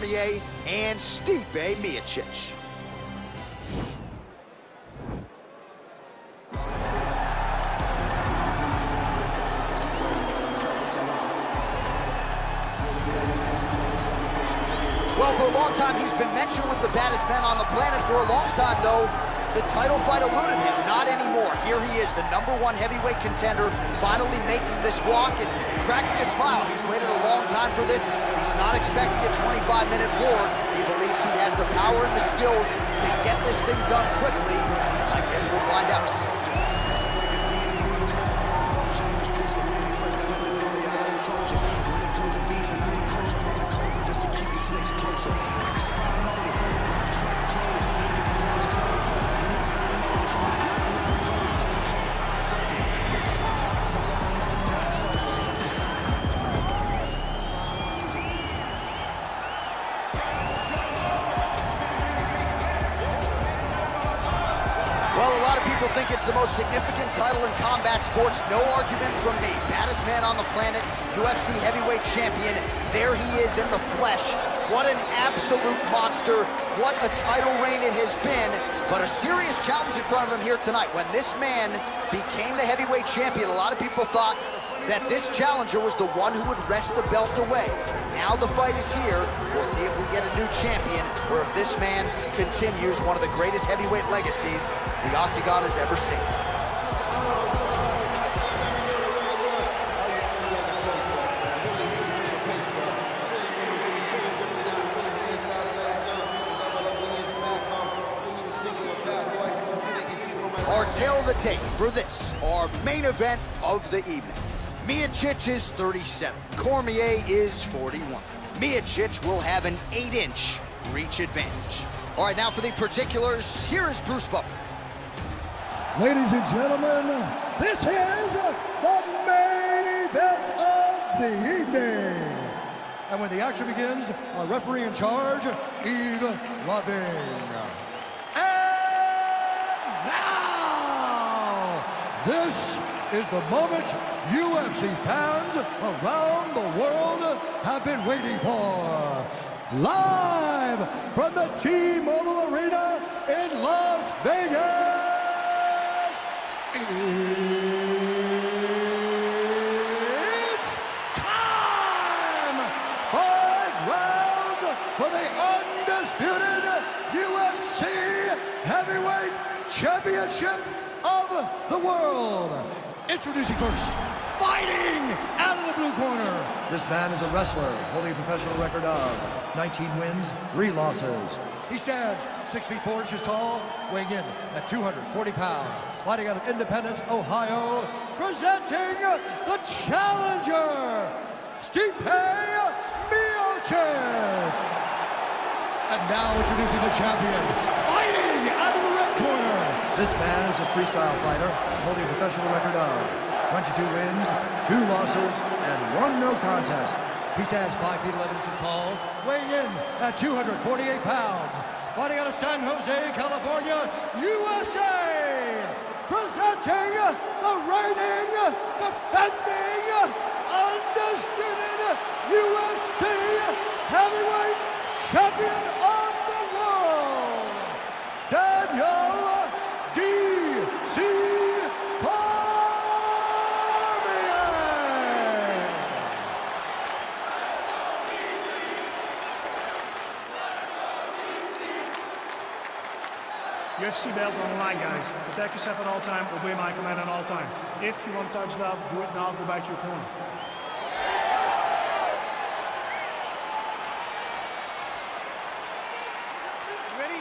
Cormier and Stipe Miocic. Well, for a long time, he's been mentioned with the baddest men on the planet. For a long time, though, the title fight eluded him. Not anymore. Here he is, the #1 heavyweight contender, finally making this walk and cracking a smile. He's waited a long time for this. He's not expecting a 25-minute war. He believes he has the power and the skills to get this thing done quickly. I guess we'll find out. People think it's the most significant title in combat sports. No argument from me. Baddest man on the planet, UFC heavyweight champion. There he is in the flesh. What an absolute monster. What a title reign it has been. But a serious challenge in front of him here tonight. When this man became the heavyweight champion, a lot of people thought that this challenger was the one who would wrest the belt away. Now the fight is here. We'll see if we get a new champion or if this man continues one of the greatest heavyweight legacies the Octagon has ever seen. Our tale of the tape for this, our main event of the evening. Miocic is 37. Cormier is 41. Miocic will have an 8-inch reach advantage. All right, now for the particulars, here is Bruce Buffer. Ladies and gentlemen, this is the main event of the evening. And when the action begins, our referee in charge, Yves Lavigne. And now, this is the moment UFC fans around the world have been waiting for. Live from the T-Mobile Arena in Las Vegas. It's time! 5 rounds for the undisputed UFC Heavyweight Championship of the world. Introducing first, fighting out of the blue corner. This man is a wrestler holding a professional record of 19 wins, 3 losses. He stands 6 feet 4 inches tall, weighing in at 240 pounds. Fighting out of Independence, Ohio, presenting the challenger, Stipe Miocic. And now introducing the champion, fighting out of the red corner. This man is a freestyle fighter, holding a professional record of 22 wins, 2 losses, and 1 no contest. He stands 5 feet 11 inches tall, weighing in at 248 pounds. Fighting out of San Jose, California, USA. Presenting the reigning, defending, undisputed UFC heavyweight champion of the world, Daniel D.C. UFC belt on the line, guys. Protect yourself at all time. Obey my command at all time. If you want to touch love, do it now. Go back to your corner. Ready?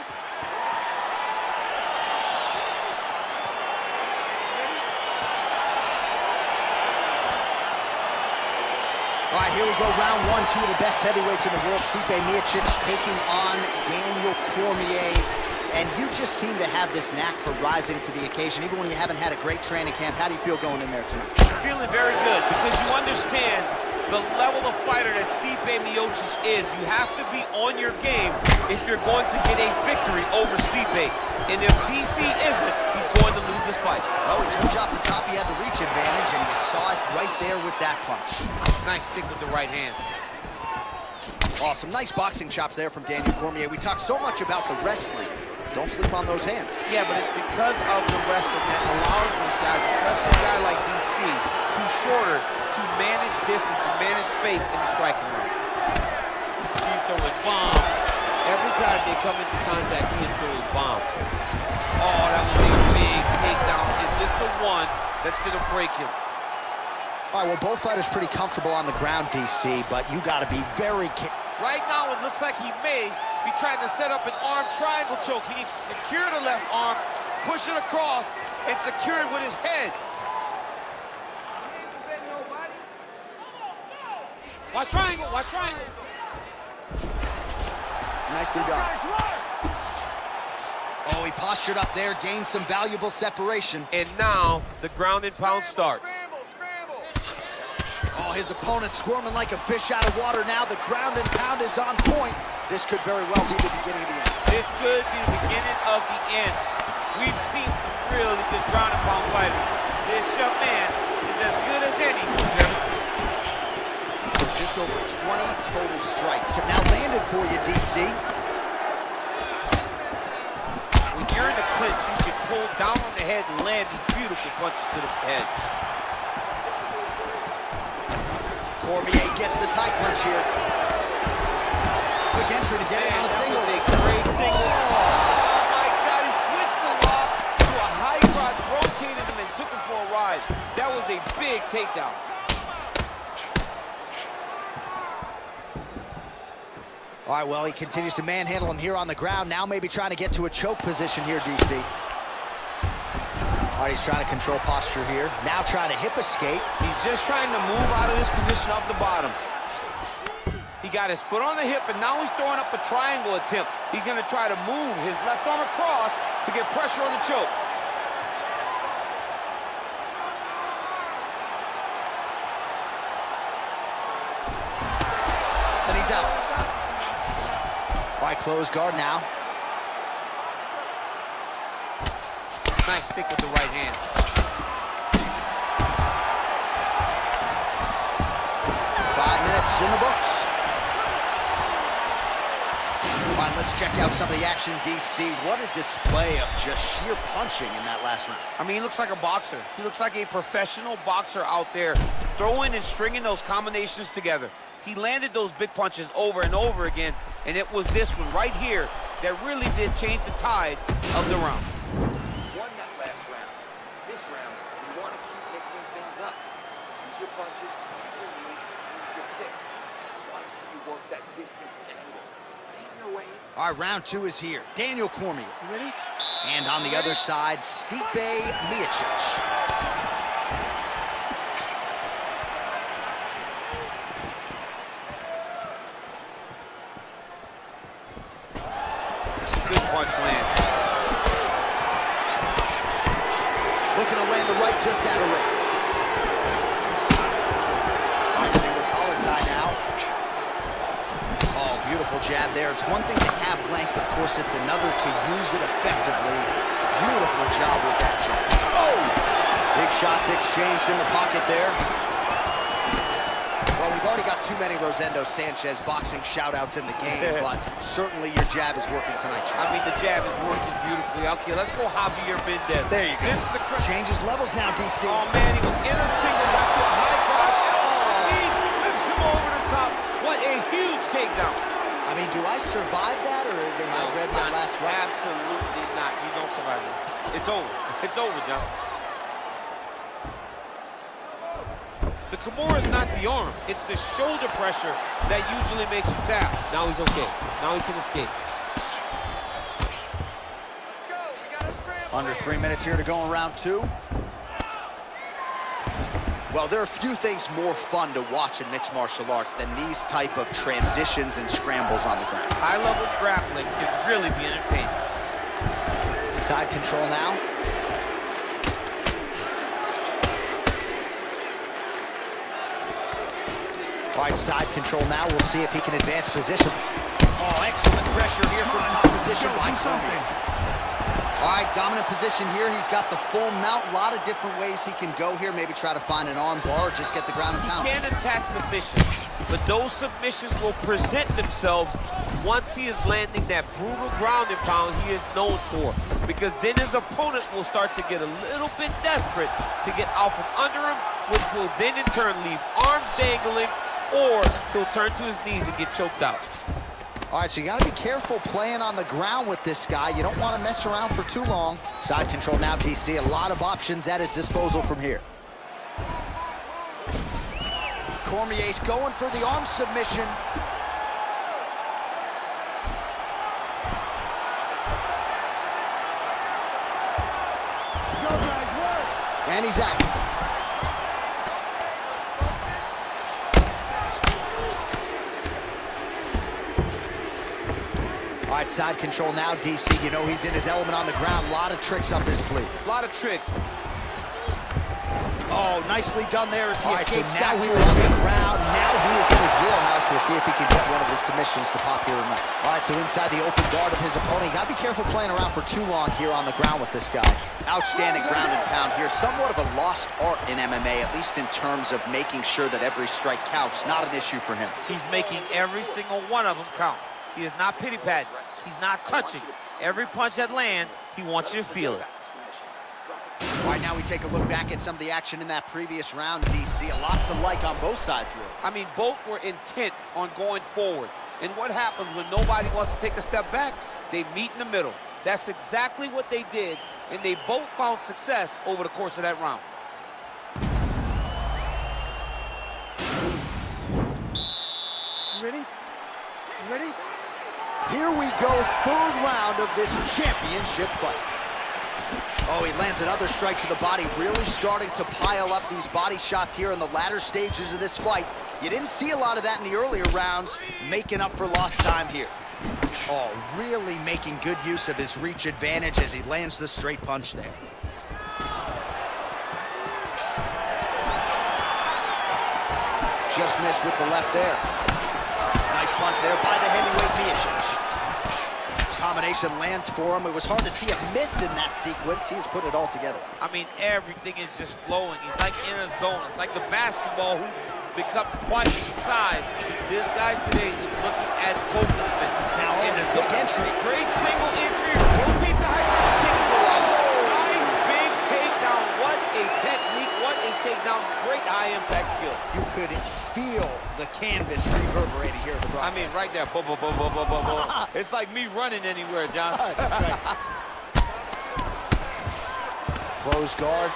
All right, here we go, round 1. 2 of the best heavyweights in the world. Stipe Miocic taking on Daniel Cormier. And you just seem to have this knack for rising to the occasion, even when you haven't had a great training camp. How do you feel going in there tonight? Feeling very good because you understand the level of fighter that Stipe Miocic is. You have to be on your game if you're going to get a victory over Stipe. And if DC isn't, he's going to lose this fight. Well, he told you off the top he had the reach advantage, and you saw it right there with that punch. Nice stick with the right hand. Awesome, nice boxing chops there from Daniel Cormier. We talk so much about the wrestling. Don't sleep on those hands. Yeah, but it's because of the wrestling that allows those guys, especially a guy like DC, who's shorter, to manage distance and manage space in the striking round. He's throwing bombs. Every time they come into contact, he is throwing bombs. Oh, that was a big takedown. Is this the one that's going to break him? All right, well, both fighters pretty comfortable on the ground, DC, but you got to be very careful. Right now, it looks like he may be trying to set up an arm triangle choke. He needs to secure the left arm, push it across, and secure it with his head. Watch triangle, watch triangle. Nicely done. Oh, he postured up there, gained some valuable separation. And now, the ground and pound starts. Oh, his opponent squirming like a fish out of water now. The ground and pound is on point. This could very well be the beginning of the end. This could be the beginning of the end. We've seen some really good ground and pound fighters. This young man is as good as any we've ever seen. So just over 20 total strikes have now landed for you, DC. When you're in the clinch, you can pull down on the head and land these beautiful punches to the head. Cormier gets the tie clinch here. Quick entry to get it on a single. That was a great single. Oh my God, he switched the lock to a high crotch, rotated him and took him for a ride. That was a big takedown. All right, well, he continues to manhandle him here on the ground. Now maybe trying to get to a choke position here, DC. All right, he's trying to control posture here. Now trying to hip escape. He's just trying to move out of this position up the bottom. He got his foot on the hip, and now he's throwing up a triangle attempt. He's going to try to move his left arm across to get pressure on the choke. And he's out. All right, closed guard now. Nice stick with the right hand. 5 minutes in the books. All right, let's check out some of the action, DC. What a display of just sheer punching in that last round. I mean, he looks like a boxer. He looks like a professional boxer out there, throwing and stringing those combinations together. He landed those big punches over and over again, and it was this one right here that really did change the tide of the round. Won that last round. This round, you want to keep mixing things up. Use your punches, use your knees, use your kicks. I want to see you work that distance and angles. Keep your way. All right, round two is here. Daniel Cormier. You ready? And on the other side, Stipe Miocic. Good punch lands. Looking to land the right just out of range. All right, single collar tie now. Oh, beautiful jab there. It's one thing to have length. Of course, it's another to use it effectively. Beautiful job with that jab. Oh! Big shots exchanged in the pocket there. Well, we've already got too many Rosendo Sanchez boxing shout-outs in the game, but certainly your jab is working tonight, Sean. I mean, the jab is working beautifully. Okay, let's go Javier Mendez. There you go. This is the changes levels now, DC. Oh, man, he was in a single, got to a high crotch. He flips him over the top. What a huge takedown. I mean, do I survive that, or am I read my last round? Absolutely not. You don't survive that. It's over. It's over, John. The Kimura is not the arm. It's the shoulder pressure that usually makes you tap. Now he's okay. Now he can escape. Let's go. We got a scramble. Under 3 minutes here to go in round two. Well, there are a few things more fun to watch in mixed martial arts than these type of transitions and scrambles on the ground. High-level grappling can really be entertaining. Side control now. All right, side control now. We'll see if he can advance position. Oh, excellent pressure here from top position by Cormier. All right, dominant position here. He's got the full mount. A lot of different ways he can go here. Maybe try to find an arm bar or just get the ground and pound. He can attack submission. but those submissions will present themselves once he is landing that brutal ground and pound he is known for, because then his opponent will start to get a little bit desperate to get out from under him, which will then in turn leave arms dangling, or he'll turn to his knees and get choked out. All right, so you got to be careful playing on the ground with this guy. You don't want to mess around for too long. Side control now, DC. A lot of options at his disposal from here. Cormier's going for the arm submission. And he's out. All right, side control now, DC. You know he's in his element on the ground. A lot of tricks up his sleeve. A lot of tricks. Oh, nicely done there as he escapes back to his on the ground. Now he is in his wheelhouse. We'll see if he can get one of his submissions to pop here tonight. All right, so inside the open guard of his opponent. You got to be careful playing around for too long here on the ground with this guy. Outstanding ground and pound here. Somewhat of a lost art in MMA, at least in terms of making sure that every strike counts. Not an issue for him. He's making every single one of them count. He is not pity-patting. He's not touching. Every punch that lands, he wants you to feel it. All right, now we take a look back at some of the action in that previous round, DC. A lot to like on both sides, really. I mean, both were intent on going forward. And what happens when nobody wants to take a step back? They meet in the middle. That's exactly what they did, and they both found success over the course of that round. You ready? You ready? Here we go, third round of this championship fight. Oh, he lands another strike to the body, really starting to pile up these body shots here in the latter stages of this fight. You didn't see a lot of that in the earlier rounds, making up for lost time here. Oh, really making good use of his reach advantage as he lands the straight punch there. Just missed with the left there. Nice punch there by the heavyweight Miocic. Combination lands for him. It was hard to see a miss in that sequence. He's put it all together. I mean, everything is just flowing. He's like in a zone. It's like the basketball hoop becomes twice the size. This guy today is looking at accomplishments. Now, quick entry. Great single entry. Rotates the high ground. Taking for a while. Nice big takedown. What a technique. What a takedown. Great high impact skill. You could feel the canvas reverberating here at the broadcast. I mean, right there. Boom, boom, boom, boom, boom, boom, boom. It's like me running anywhere, John. That's right. Close guard.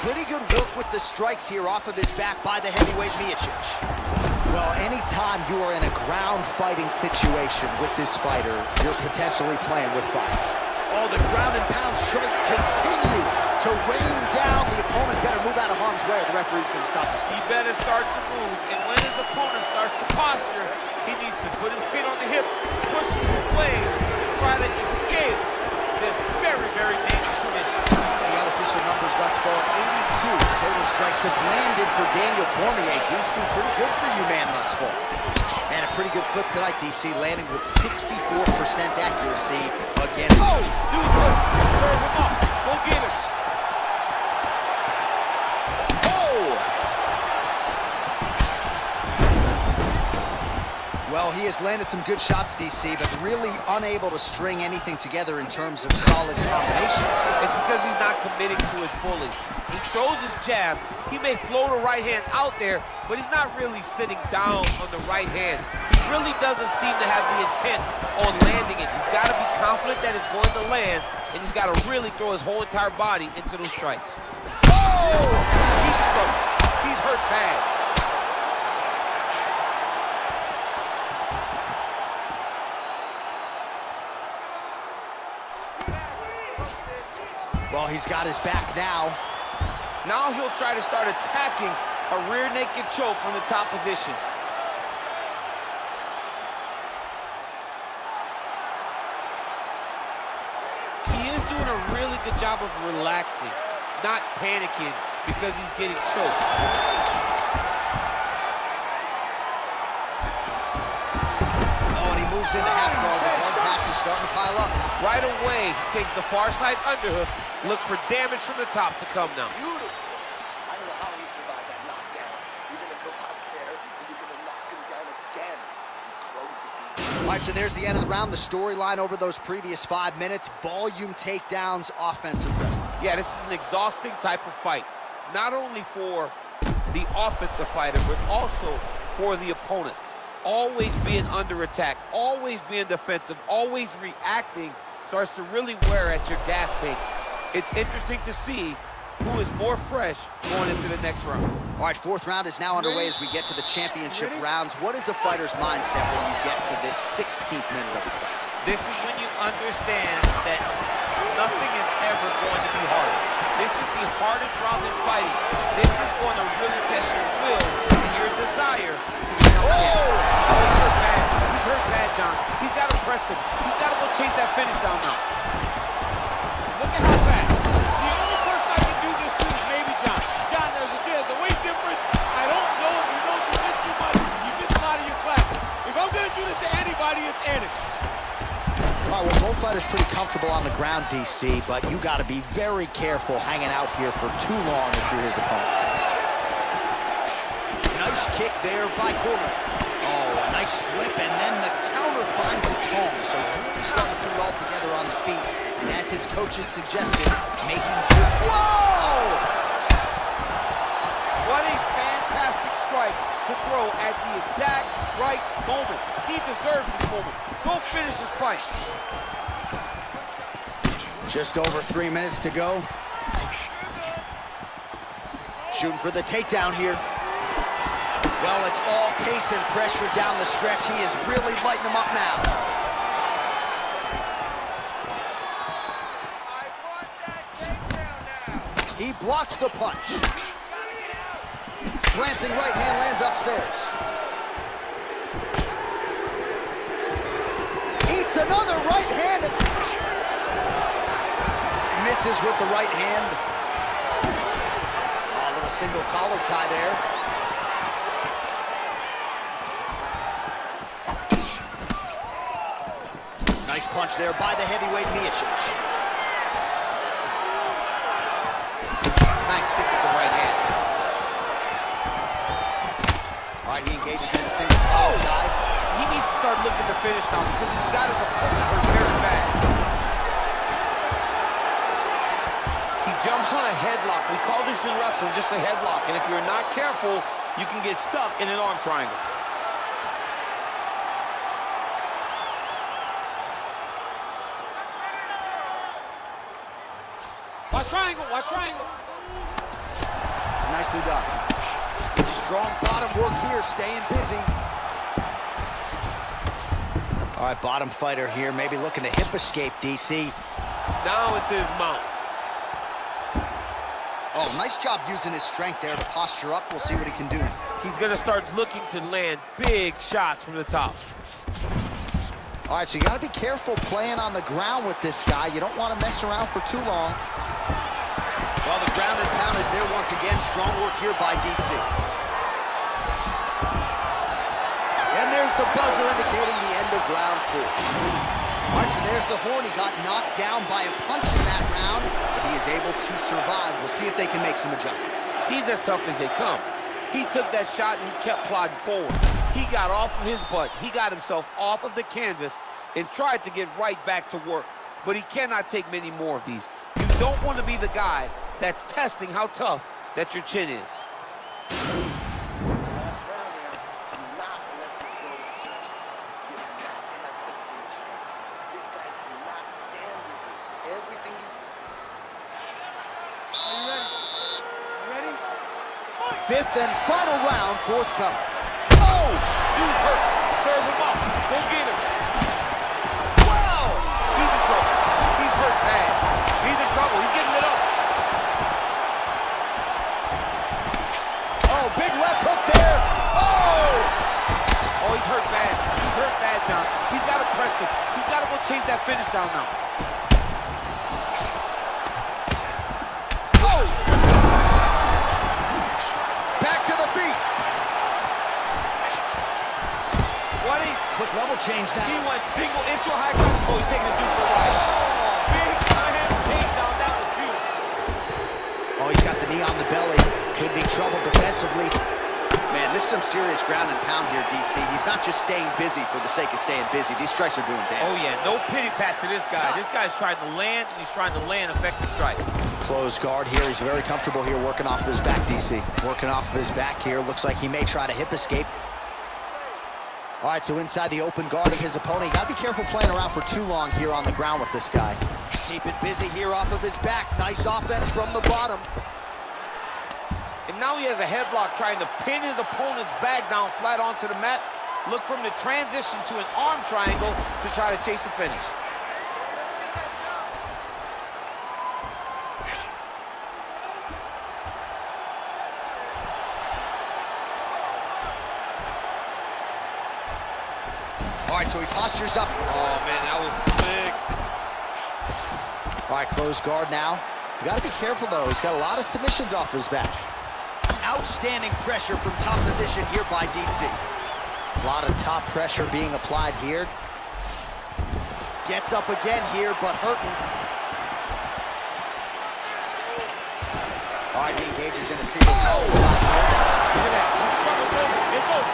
Pretty good work with the strikes here off of his back by the heavyweight Miocic. Well, anytime you are in a ground fighting situation with this fighter, you're potentially playing with fire. Oh, the ground and pound strikes continue to rain down. The opponent better move out of harm's way or the referee's going to stop this. He better start to move, and when his opponent starts to posture, he needs to put his feet on the hip, push him away, try to escape this very, very dangerous position. The unofficial numbers thus far, 82 total strikes have landed for Daniel Cormier. DC, pretty good for you, man, thus far. And a pretty good clip tonight, DC, landing with 64% accuracy against... Oh! Dude's hurt. Serve him up. Go get us. Well, he has landed some good shots, DC, but really unable to string anything together in terms of solid combinations. It's because he's not committing to his bullies. He throws his jab. He may float a right hand out there, but he's not really sitting down on the right hand. He really doesn't seem to have the intent on landing it. He's got to be confident that it's going to land, and he's got to really throw his whole entire body into those strikes. Oh! He's in trouble. He's hurt bad. Well, he's got his back now. Now he'll try to start attacking a rear naked choke from the top position. He is doing a really good job of relaxing, not panicking because he's getting choked. Oh, and he moves into half guard. The guard pass is starting to pile up. Right away, he takes the far side underhook. Look for damage from the top to come now. Beautiful. I don't know how he survived that knockdown. You're going to go out there and you're going to All right, so there's the end of the round. The storyline over those previous 5 minutes, volume takedowns, offensive wrestling. Yeah, this is an exhausting type of fight. Not only for the offensive fighter, but also for the opponent. Always being under attack, always being defensive, always reacting starts to really wear at your gas tank. It's interesting to see who is more fresh going into the next round. All right, fourth round is now underway as we get to the championship rounds. What is a fighter's mindset when you get to this 16th minute of the fight? This is when you understand that nothing is ever going to be hard. This is the hardest round in fighting. This is going to really test your will and your desire to stay on the game. Oh, he's hurt bad. He's hurt bad, John. He's got to press him. He's got to go chase that finish down now. Look at how fast. The only person I can do this to is maybe John. John, there's a weight difference. I don't know if you know jiu-jitsu much. You miss a lot of your classes. If I'm going to do this to anybody, it's Andy. All right, well, both fighters pretty comfortable on the ground, DC, but you got to be very careful hanging out here for too long if you're his opponent. Nice kick there by Cormier. Oh, a nice slip, and then the counter finds its home. So really starting to put it all together on the feet. And as his coaches suggested, making good. Whoa! What a fantastic strike to throw at the exact right moment. He deserves this moment. Go finish this fight. Just over 3 minutes to go. Shooting for the takedown here. Well, it's all pace and pressure down the stretch. He is really lighting them up now. I want that takedown now. He blocks the punch. Glancing right hand lands upstairs. Eats another right hand. Misses with the right hand. Oh, a little single collar tie there. Nice punch there by the heavyweight Miocic. Nice kick with the right hand. All right, he engages in a single collar tie. He needs to start looking to finish now because he's got his opponent hurt very bad. He jumps on a headlock. We call this in wrestling just a headlock. And if you're not careful, you can get stuck in an arm triangle. Watch triangle, watch triangle. Nicely done. Strong bottom work here, staying busy. All right, bottom fighter here, maybe looking to hip escape, DC. Now into his mount. Oh, nice job using his strength there to posture up. We'll see what he can do now. He's going to start looking to land big shots from the top. All right, so you got to be careful playing on the ground with this guy. You don't want to mess around for too long. Well, the ground and pound is there once again. Strong work here by DC. And there's the buzzer indicating the end of round 4. All right, so there's the horn. He got knocked down by a punch in that round, but he is able to survive. We'll see if they can make some adjustments. He's as tough as they come. He took that shot and he kept plodding forward. He got off of his butt. He got himself off of the canvas and tried to get right back to work. But he cannot take many more of these. You don't want to be the guy that's testing how tough that your chin is. Last round there. Do not let this go to the judges. You've got to have faith in your strength. This guy cannot stand with you. Everything you... Are you ready? Fifth and final round, forthcoming. Oh! Dude's hurt. Serve him up. Go get him. Wow! He's in trouble. He's hurt bad. He's in trouble. He's getting lit up. Oh, big left hook there. Oh! Oh, he's hurt bad. He's hurt bad, John. He's got to press him. He's got to go chase that finish down now. Oh! Back to the feet. What a... Quick level change now. He went single into a high crotch. Oh, he's taking his dude for a ride. Big slam takedown. That was beautiful. Oh, he's got the knee on the belly. Could be trouble defensively. Man, Man, this is some serious ground and pound here, DC. He's not just staying busy for the sake of staying busy. These strikes are doing damage. Oh, yeah, no pity pat to this guy. This guy's trying to land, and he's trying to land effective strikes. Closed guard here. He's very comfortable here working off of his back, DC. Working off of his back here. Looks like he may try to hip escape. All right, so inside the open guard of his opponent. You gotta be careful playing around for too long here on the ground with this guy. Keep it busy here off of his back. Nice offense from the bottom. And now he has a headlock trying to pin his opponent's back down flat onto the mat. Look from the transition to an arm triangle to try to chase the finish. All right, so he postures up. Oh, man, that was slick. All right, closed guard now. You got to be careful, though. He's got a lot of submissions off his back. Outstanding pressure from top position here by DC. A lot of top pressure being applied here. Gets up again here, but hurting. All right, he engages in a single. Oh! Look at that. Trouble's over. It's over.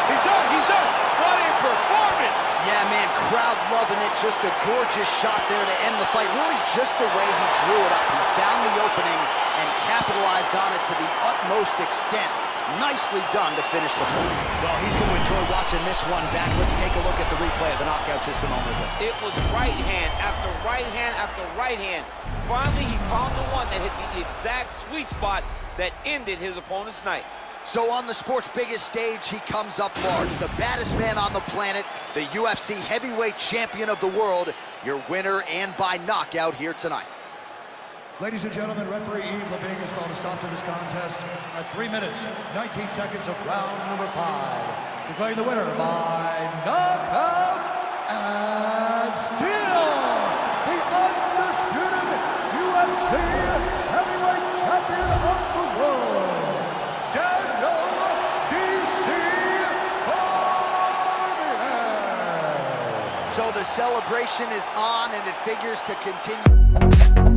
He's done. He's done. What a performance. Yeah, man, crowd loving it. Just a gorgeous shot there to end the fight. Really just the way he drew it up. He found the opening and capitalized on it to the utmost extent. Nicely done to finish the fight. Well, he's going to enjoy watching this one back. Let's take a look at the replay of the knockout just a moment ago. It was right hand after right hand after right hand. Finally, he found the one that hit the exact sweet spot that ended his opponent's night. So on the sport's biggest stage, he comes up large. The baddest man on the planet, the UFC heavyweight champion of the world, your winner and by knockout here tonight. Ladies and gentlemen, referee Yves Levine has called a stop to this contest at 3 minutes, 19 seconds of round number 5. Declaring the winner by knockout and still the undisputed UFC heavyweight champion of the world, So the celebration is on, and it figures to continue.